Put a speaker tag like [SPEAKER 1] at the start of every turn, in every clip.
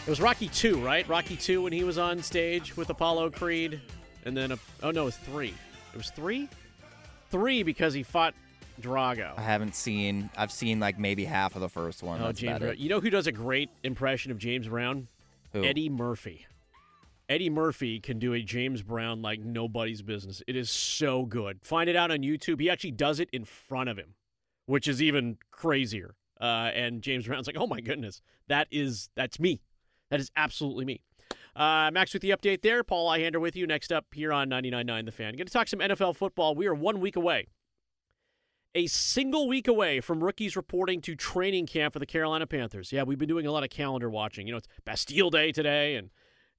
[SPEAKER 1] It was Rocky 2, right? Rocky 2 when he was on stage with Apollo Creed. And then, it was 3. It was 3? 3 because he fought Drago.
[SPEAKER 2] I've seen like maybe half of the first one.
[SPEAKER 1] Oh, James Brown. You know who does a great impression of James Brown?
[SPEAKER 2] Who?
[SPEAKER 1] Eddie Murphy. Eddie Murphy can do a James Brown like nobody's business. It is so good. Find it out on YouTube. He actually does it in front of him, which is even crazier. And James Brown's like, oh my goodness, that's me. That is absolutely me. Max with the update there. Paul Ihander with you. Next up here on 99.9 The Fan. Going to talk some NFL football. We are 1 week away. A single week away from rookies reporting to training camp for the Carolina Panthers. Yeah, we've been doing a lot of calendar watching. You know, it's Bastille Day today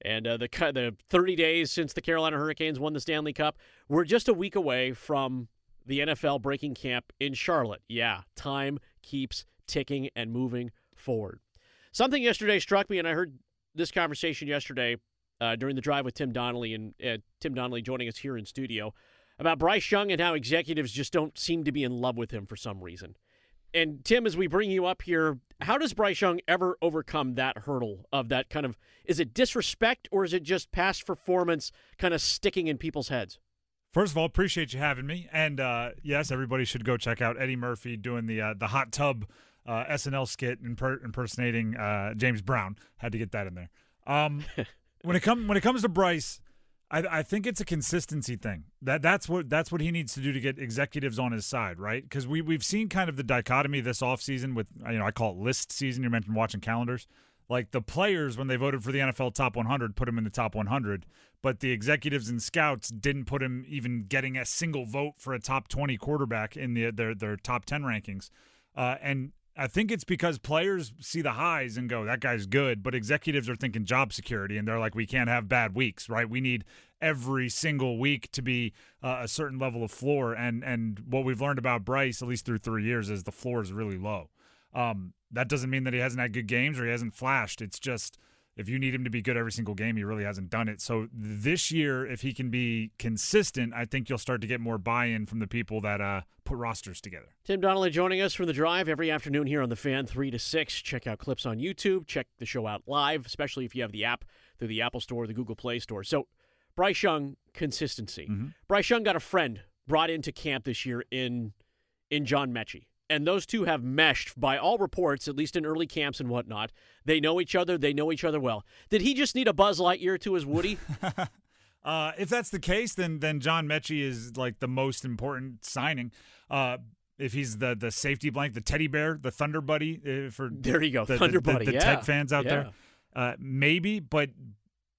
[SPEAKER 1] and the 30 days since the Carolina Hurricanes won the Stanley Cup. We're just a week away from the NFL breaking camp in Charlotte. Yeah, time keeps ticking and moving forward. Something yesterday struck me, and I heard this conversation yesterday during the drive with Tim Donnelly, and Tim Donnelly joining us here in studio, about Bryce Young and how executives just don't seem to be in love with him for some reason. And Tim, as we bring you up here, how does Bryce Young ever overcome that hurdle of that kind of, is it disrespect or is it just past performance kind of sticking in people's heads?
[SPEAKER 3] First of all, appreciate you having me. And yes, everybody should go check out Eddie Murphy doing the hot tub SNL skit impersonating James Brown. Had to get that in there. When it comes to Bryce, I think it's a consistency thing. That's what he needs to do to get executives on his side, right? Because we've seen kind of the dichotomy this offseason with, I call it list season. You mentioned watching calendars. Like the players, when they voted for the NFL top 100, put him in the top 100, but the executives and scouts didn't put him even getting a single vote for a top 20 quarterback in their top 10 rankings. And I think it's because players see the highs and go, that guy's good, but executives are thinking job security, and they're like, we can't have bad weeks, right? We need every single week to be a certain level of floor, and what we've learned about Bryce, at least through 3 years, is the floor is really low. That doesn't mean that he hasn't had good games or he hasn't flashed. It's just if you need him to be good every single game, he really hasn't done it. So this year, if he can be consistent, I think you'll start to get more buy-in from the people that put rosters together.
[SPEAKER 1] Tim Donnelly joining us from The Drive every afternoon here on The Fan, 3 to 6. Check out clips on YouTube. Check the show out live, especially if you have the app through the Apple Store or the Google Play Store. So Bryce Young, consistency. Mm-hmm. Bryce Young got a friend brought into camp this year in John Mechie. And those two have meshed by all reports, at least in early camps and whatnot. They know each other. They know each other well. Did he just need a Buzz Lightyear to his Woody?
[SPEAKER 3] If that's the case, then John Mechie is like the most important signing. If he's the safety blanket, the teddy bear, the Thunder Buddy.
[SPEAKER 1] There you go, Thunder Buddy.
[SPEAKER 3] The Tech fans out there. Maybe, but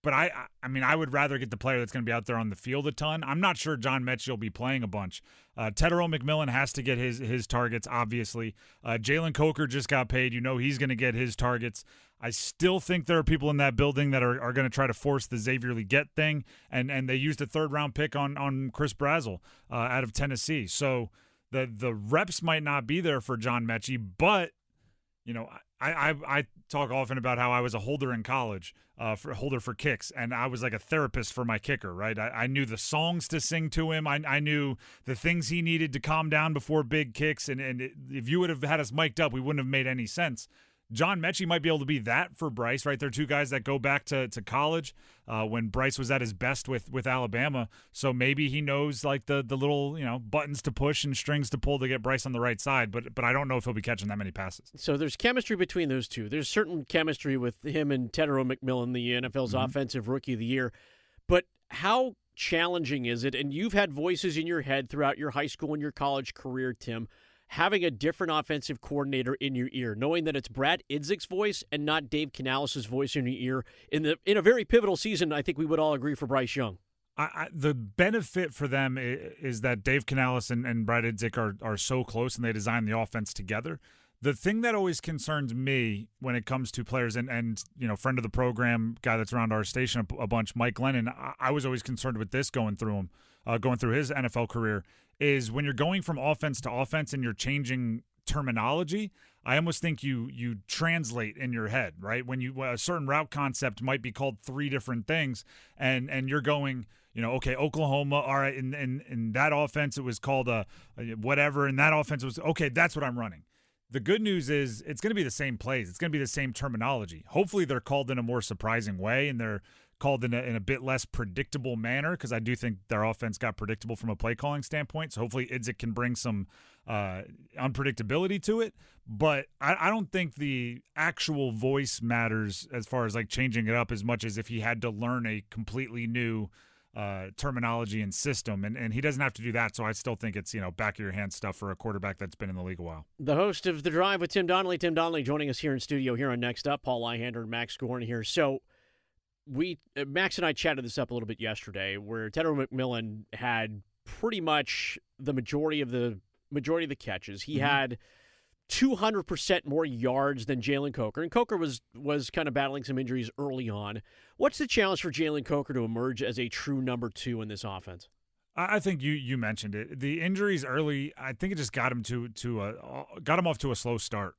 [SPEAKER 3] I mean, I would rather get the player that's going to be out there on the field a ton. I'm not sure John Mechie will be playing a bunch. Tetero McMillan has to get his targets, obviously. Jalen Coker just got paid. He's going to get his targets. I still think there are people in that building that are going to try to force the Xavier Legette thing, and they used a third-round pick on Chris Brazzell out of Tennessee. So the reps might not be there for John Mechie, but I talk often about how I was a holder in college, holder for kicks, and I was like a therapist for my kicker, right? I knew the songs to sing to him. I knew the things he needed to calm down before big kicks, and if you would have had us mic'd up, we wouldn't have made any sense. John Mechie might be able to be that for Bryce, right? They're two guys that go back to college when Bryce was at his best with Alabama. So maybe he knows like the little buttons to push and strings to pull to get Bryce on the right side. But I don't know if he'll be catching that many passes.
[SPEAKER 1] So there's chemistry between those two. There's certain chemistry with him and Tetero McMillan, the NFL's Offensive Rookie of the Year. But how challenging is it? And you've had voices in your head throughout your high school and your college career, Tim, having a different offensive coordinator in your ear, knowing that it's Brad Idzik's voice and not Dave Canales' voice in your ear in a very pivotal season, I think we would all agree, for Bryce Young.
[SPEAKER 3] The benefit for them is that Dave Canales and Brad Idzik are so close and they design the offense together. The thing that always concerns me when it comes to players and friend of the program, guy that's around our station a bunch, Mike Lennon, I was always concerned with this going through his NFL career, is when you're going from offense to offense and you're changing terminology, I almost think you translate in your head, right? When a certain route concept might be called 3 different things, and you're going, okay, Oklahoma, all right, in that offense it was called a whatever, and that offense was, okay, that's what I'm running. The good news is it's going to be the same plays. It's going to be the same terminology. Hopefully they're called in a more surprising way, and they're called in a bit less predictable manner, because I do think their offense got predictable from a play calling standpoint. So hopefully Idzik can bring some unpredictability to it. But I don't think the actual voice matters as far as like changing it up as much as if he had to learn a completely new terminology and system, and he doesn't have to do that. So I still think it's, back of your hand stuff for a quarterback that's been in the league a while.
[SPEAKER 1] The host of The Drive with Tim Donnelly. Tim Donnelly joining us here in studio here on Next Up. Paul Ihander and Max Goren here. So Max and I chatted this up a little bit yesterday, where Tedder McMillan had pretty much the majority of the catches. He had 200% more yards than Jalen Coker, and Coker was kind of battling some injuries early on. What's the challenge for Jalen Coker to emerge as a true number 2 in this offense?
[SPEAKER 3] I think you mentioned it. The injuries early, I think it just got him got him off to a slow start.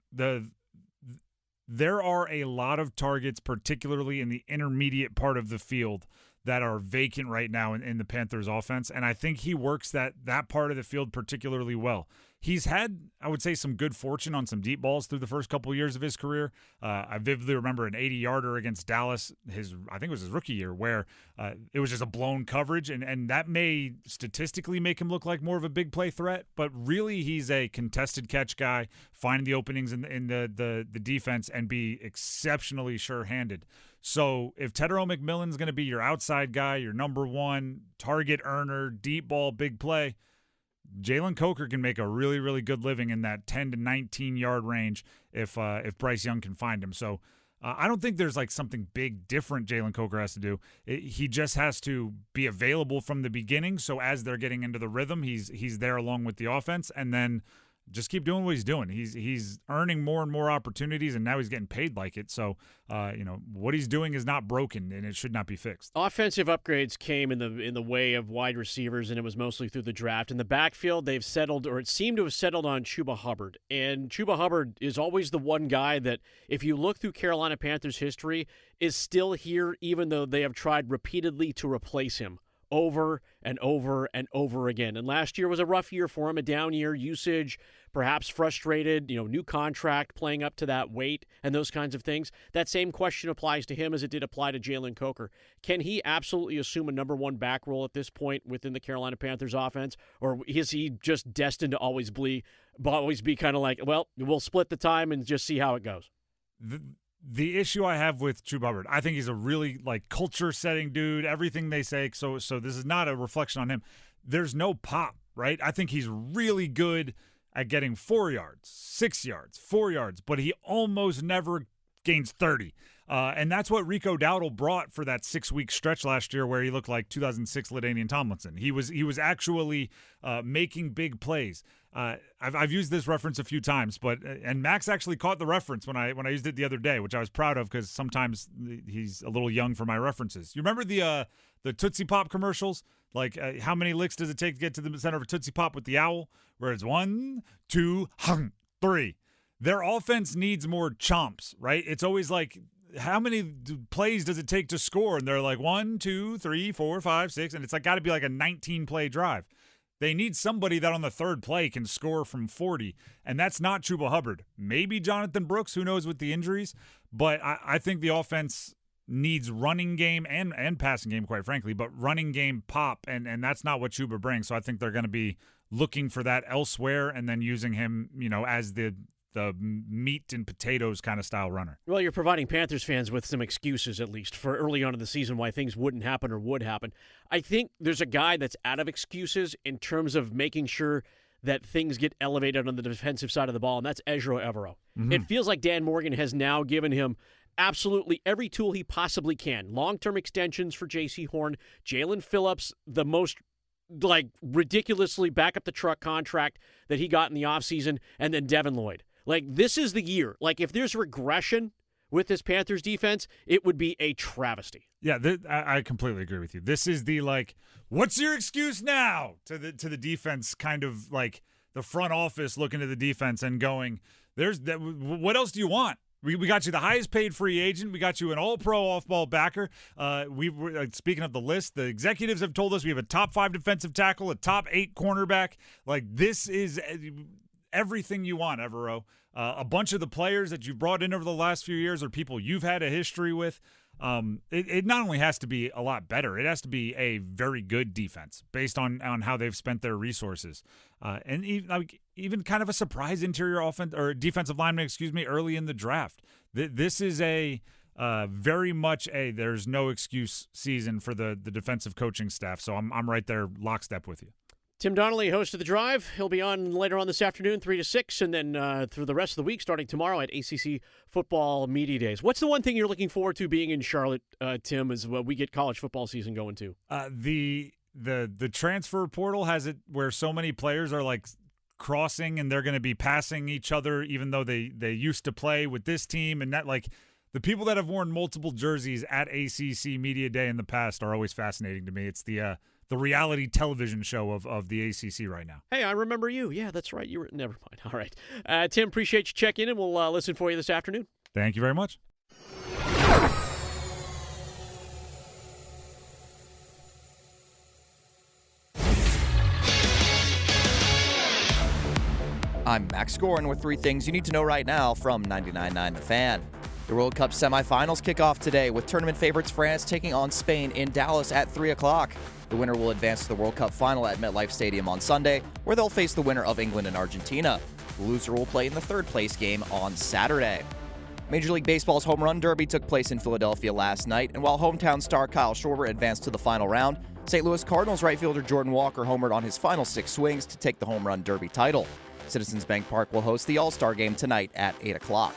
[SPEAKER 3] There are a lot of targets, particularly in the intermediate part of the field, that are vacant right now in the Panthers offense, and I think he works that part of the field particularly well. He's had, I would say, some good fortune on some deep balls through the first couple of years of his career. I vividly remember an 80-yarder against Dallas, I think it was his rookie year, where it was just a blown coverage, and that may statistically make him look like more of a big play threat, but really he's a contested catch guy, finding the openings in the defense and be exceptionally sure-handed. So if Tedder McMillan's going to be your outside guy, your number 1 target earner, deep ball, big play, Jalen Coker can make a really, really good living in that 10 to 19-yard range if Bryce Young can find him. So I don't think there's like something big different Jalen Coker has to do. He just has to be available from the beginning, so as they're getting into the rhythm, he's there along with the offense, and then just keep doing what he's doing. He's earning more and more opportunities, and now he's getting paid like it. So, what he's doing is not broken, and it should not be fixed.
[SPEAKER 1] Offensive upgrades came in the way of wide receivers, and it was mostly through the draft. In the backfield, they've settled, or it seemed to have settled on Chuba Hubbard. And Chuba Hubbard is always the one guy that, if you look through Carolina Panthers history, is still here, even though they have tried repeatedly to replace him over and over and over again. And last year was a rough year for him, a down year, usage, perhaps frustrated, new contract, playing up to that weight and those kinds of things. That same question applies to him as it did apply to Jalen Coker. Can he absolutely assume a number 1 back role at this point within the Carolina Panthers offense? Or is he just destined to always be kind of like, well, we'll split the time and just see how it goes?
[SPEAKER 3] The issue I have with Chuba Hubbard, I think he's a really culture-setting dude. Everything they say, so this is not a reflection on him. There's no pop, right? I think he's really good at getting 4 yards, 6 yards, 4 yards, but he almost never gains 30. And that's what Rico Dowdle brought for that 6-week stretch last year where he looked like 2006 LaDainian Tomlinson. He was actually making big plays. I've used this reference a few times, and Max actually caught the reference when I used it the other day, which I was proud of because sometimes he's a little young for my references. You remember the Tootsie Pop commercials? How many licks does it take to get to the center of a Tootsie Pop with the owl? Where it's 1, 2, 3. Their offense needs more chomps, right? It's always like, how many plays does it take to score? And they're like 1, 2, 3, 4, 5, 6, and it's got to be like a 19-play drive. They need somebody that on the third play can score from 40, and that's not Chuba Hubbard. Maybe Jonathan Brooks, who knows with the injuries, but I think the offense needs running game and passing game, quite frankly, but running game pop, and that's not what Chuba brings. So I think they're going to be looking for that elsewhere and then using him, as the meat and potatoes kind of style runner.
[SPEAKER 1] Well, you're providing Panthers fans with some excuses, at least, for early on in the season why things wouldn't happen or would happen. I think there's a guy that's out of excuses in terms of making sure that things get elevated on the defensive side of the ball, and that's Ezra Evero. Mm-hmm. It feels like Dan Morgan has now given him absolutely every tool he possibly can. Long-term extensions for J.C. Horn, Jalen Phillips, the most ridiculously back-up-the-truck contract that he got in the offseason, and then Devin Lloyd. This is the year. If there's regression with this Panthers defense, it would be a travesty.
[SPEAKER 3] Yeah, I completely agree with you. This is the, what's your excuse now to the defense, kind of the front office looking at the defense and going, what else do you want? We got you the highest paid free agent. We got you an all-pro off-ball backer. Speaking of the list, the executives have told us we have a top 5 defensive tackle, a top 8 cornerback. This is everything you want, Evero. a bunch of the players that you've brought in over the last few years are people you've had a history with. It not only has to be a lot better, it has to be a very good defense based on how they've spent their resources. And even kind of a surprise interior offense or defensive lineman, early in the draft. This is a very much there's no excuse season for the defensive coaching staff. So I'm right there lockstep with you.
[SPEAKER 1] Tim Donnelly, host of The Drive. He'll be on later on this afternoon, 3 to 6, and then through the rest of the week, starting tomorrow at ACC Football Media Days. What's the one thing you're looking forward to being in Charlotte, Tim, as we get college football season going to?
[SPEAKER 3] The transfer portal has it where so many players are like crossing and they're going to be passing each other, even though they used to play with this team, and that like the people that have worn multiple jerseys at ACC Media Day in the past are always fascinating to me. It's the reality television show of the ACC right now.
[SPEAKER 1] Hey, I remember you. Yeah, that's right. You were. Never mind. All right. Tim, appreciate you checking in. We'll listen for you this afternoon.
[SPEAKER 3] Thank you very much.
[SPEAKER 2] I'm Max Goren with 3 things you need to know right now from 99.9 The Fan. The World Cup semifinals kick off today with tournament favorites France taking on Spain in Dallas at 3 o'clock. The winner will advance to the World Cup final at MetLife Stadium on Sunday, where they'll face the winner of England and Argentina. The loser will play in the third-place game on Saturday. Major League Baseball's Home Run Derby took place in Philadelphia last night, and while hometown star Kyle Schwarber advanced to the final round, St. Louis Cardinals right fielder Jordan Walker homered on his final 6 swings to take the Home Run Derby title. Citizens Bank Park will host the All-Star Game tonight at 8 o'clock.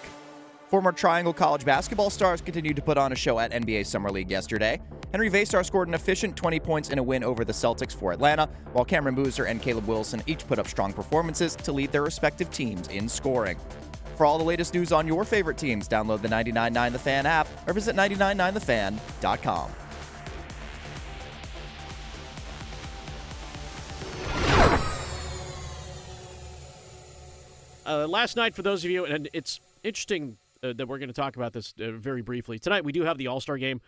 [SPEAKER 2] Former Triangle College basketball stars continued to put on a show at NBA Summer League yesterday. Henry Vaystar scored an efficient 20 points in a win over the Celtics for Atlanta, while Cameron Boozer and Caleb Wilson each put up strong performances to lead their respective teams in scoring. For all the latest news on your favorite teams, download the 99.9 The Fan app or visit 999thefan.com.
[SPEAKER 1] Last night, for those of you, and it's interesting that we're going to talk about this very briefly. Tonight, we do have the All-Star Game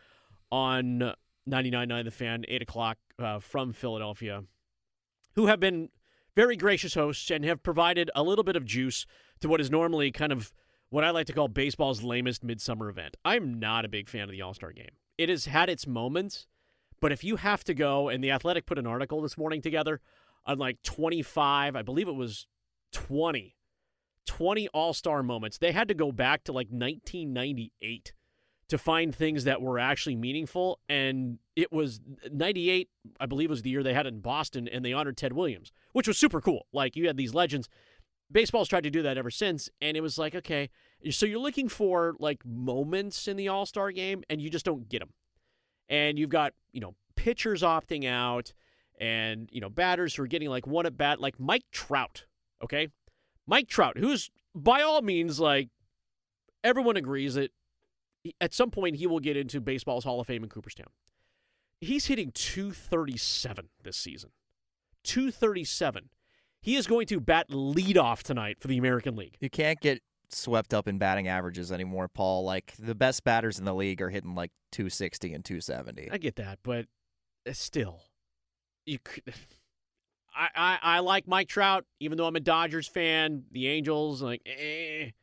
[SPEAKER 1] on 99.9 The Fan, 8 o'clock from Philadelphia, who have been very gracious hosts and have provided a little bit of juice to what is normally kind of what I like to call baseball's lamest midsummer event. I'm not a big fan of the All-Star Game. It has had its moments, but if you have to go, and The Athletic put an article this morning together on like 25, I believe it was 20 All-Star moments. They had to go back to like 1998 to find things that were actually meaningful, and it was 98, I believe, was the year they had it in Boston, and they honored Ted Williams, which was super cool. Like, you had these legends. Baseball's tried to do that ever since, and it was like, okay, so you're looking for, like, moments in the All-Star Game, and you just don't get them. And you've got, pitchers opting out, and, batters who are getting, like, one at bat, like Mike Trout, okay? Mike Trout, who's, by all means, like, everyone agrees that at some point he will get into baseball's Hall of Fame in Cooperstown. He's hitting .237 this season. .237. He is going to bat leadoff tonight for the American League.
[SPEAKER 2] You can't get swept up in batting averages anymore, Paul. Like, the best batters in the league are hitting like .260 and .270.
[SPEAKER 1] I get that, but still, you could... I like Mike Trout, even though I'm a Dodgers fan. The Angels, I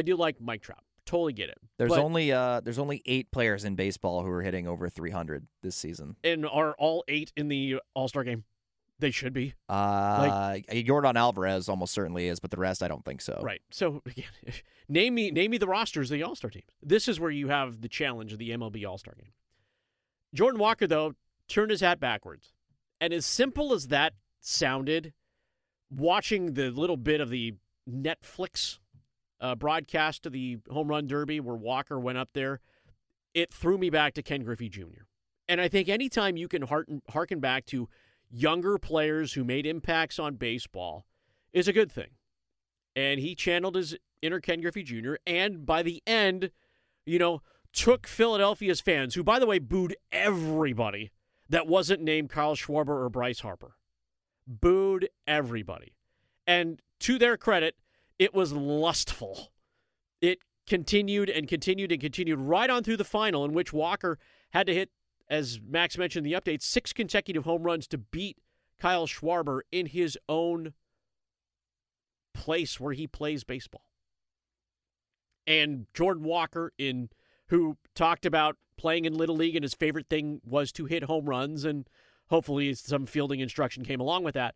[SPEAKER 1] do like Mike Trout. Totally get it.
[SPEAKER 2] There's only 8 players in baseball who are hitting over 300 this season.
[SPEAKER 1] And are all 8 in the All-Star Game? They should be.
[SPEAKER 2] Yordan Alvarez almost certainly is, but the rest I don't think so.
[SPEAKER 1] Right. So again, name me the rosters of the All-Star teams. This is where you have the challenge of the MLB All-Star Game. Jordan Walker, though, turned his hat backwards. And as simple as that sounded, watching the little bit of the Netflix broadcast of the Home Run Derby where Walker went up there, it threw me back to Ken Griffey Jr. And I think anytime you can harken back to younger players who made impacts on baseball is a good thing. And he channeled his inner Ken Griffey Jr. and by the end, took Philadelphia's fans, who, by the way, booed everybody that wasn't named Kyle Schwarber or Bryce Harper. Booed everybody. And to their credit, it was lustful. It continued and continued and continued right on through the final, in which Walker had to hit, as Max mentioned in the update, 6 consecutive home runs to beat Kyle Schwarber in his own place where he plays baseball. And Jordan Walker, who talked about playing in Little League and his favorite thing was to hit home runs, and hopefully some fielding instruction came along with that,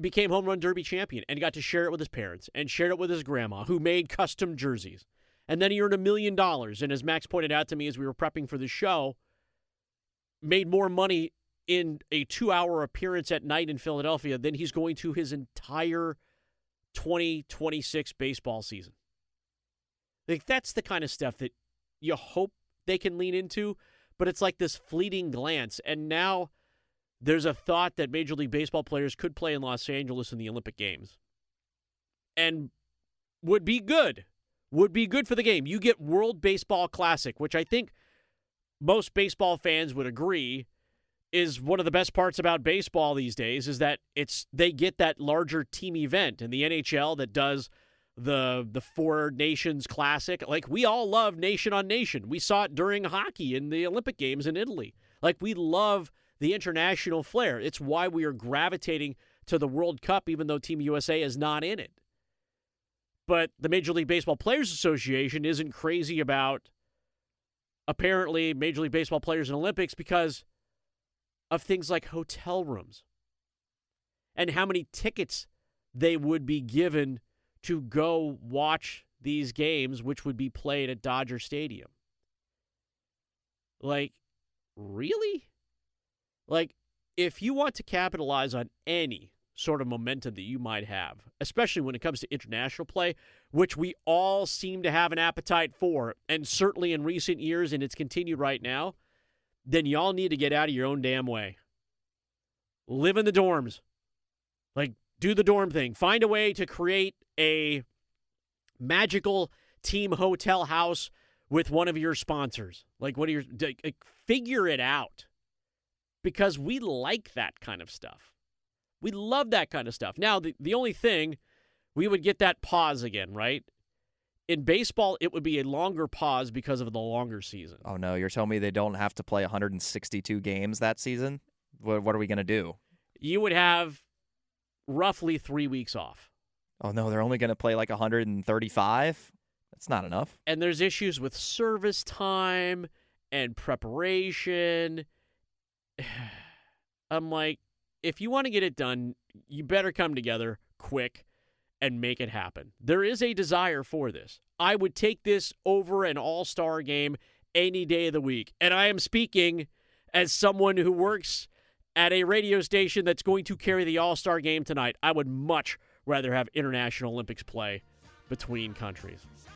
[SPEAKER 1] became Home Run Derby champion and got to share it with his parents and shared it with his grandma, who made custom jerseys. And then he earned $1 million. And as Max pointed out to me as we were prepping for the show, made more money in a 2-hour appearance at night in Philadelphia than he's going to his entire 2026 baseball season. Like, that's the kind of stuff that you hope they can lean into, but it's like this fleeting glance. And now there's a thought that Major League Baseball players could play in Los Angeles in the Olympic Games. And would be good. Would be good for the game. You get World Baseball Classic, which I think most baseball fans would agree is one of the best parts about baseball these days, is that they get that larger team event. And the NHL that does the Four Nations Classic, like, we all love nation on nation. We saw it during hockey in the Olympic Games in Italy. Like, we love the international flair. It's why we are gravitating to the World Cup, even though Team USA is not in it. But the Major League Baseball Players Association isn't crazy about, apparently, Major League Baseball players in Olympics because of things like hotel rooms and how many tickets they would be given to go watch these games, which would be played at Dodger Stadium. Like, really? Like, if you want to capitalize on any sort of momentum that you might have, especially when it comes to international play, which we all seem to have an appetite for, and certainly in recent years, and it's continued right now, then y'all need to get out of your own damn way. Live in the dorms. Like, do the dorm thing. Find a way to create a magical team hotel house with one of your sponsors. Like, figure it out. Because we like that kind of stuff. We love that kind of stuff. Now, the only thing, we would get that pause again, right? In baseball, it would be a longer pause because of the longer season.
[SPEAKER 2] Oh, no. You're telling me they don't have to play 162 games that season? What are we going to do?
[SPEAKER 1] You would have roughly 3 weeks off.
[SPEAKER 2] Oh, no. They're only going to play like 135? That's not enough.
[SPEAKER 1] And there's issues with service time and preparation. I'm like, if you want to get it done, you better come together quick and make it happen. There is a desire for this. I would take this over an All-Star game any day of the week. And I am speaking as someone who works at a radio station that's going to carry the All-Star game tonight. I would much rather have International Olympics play between countries.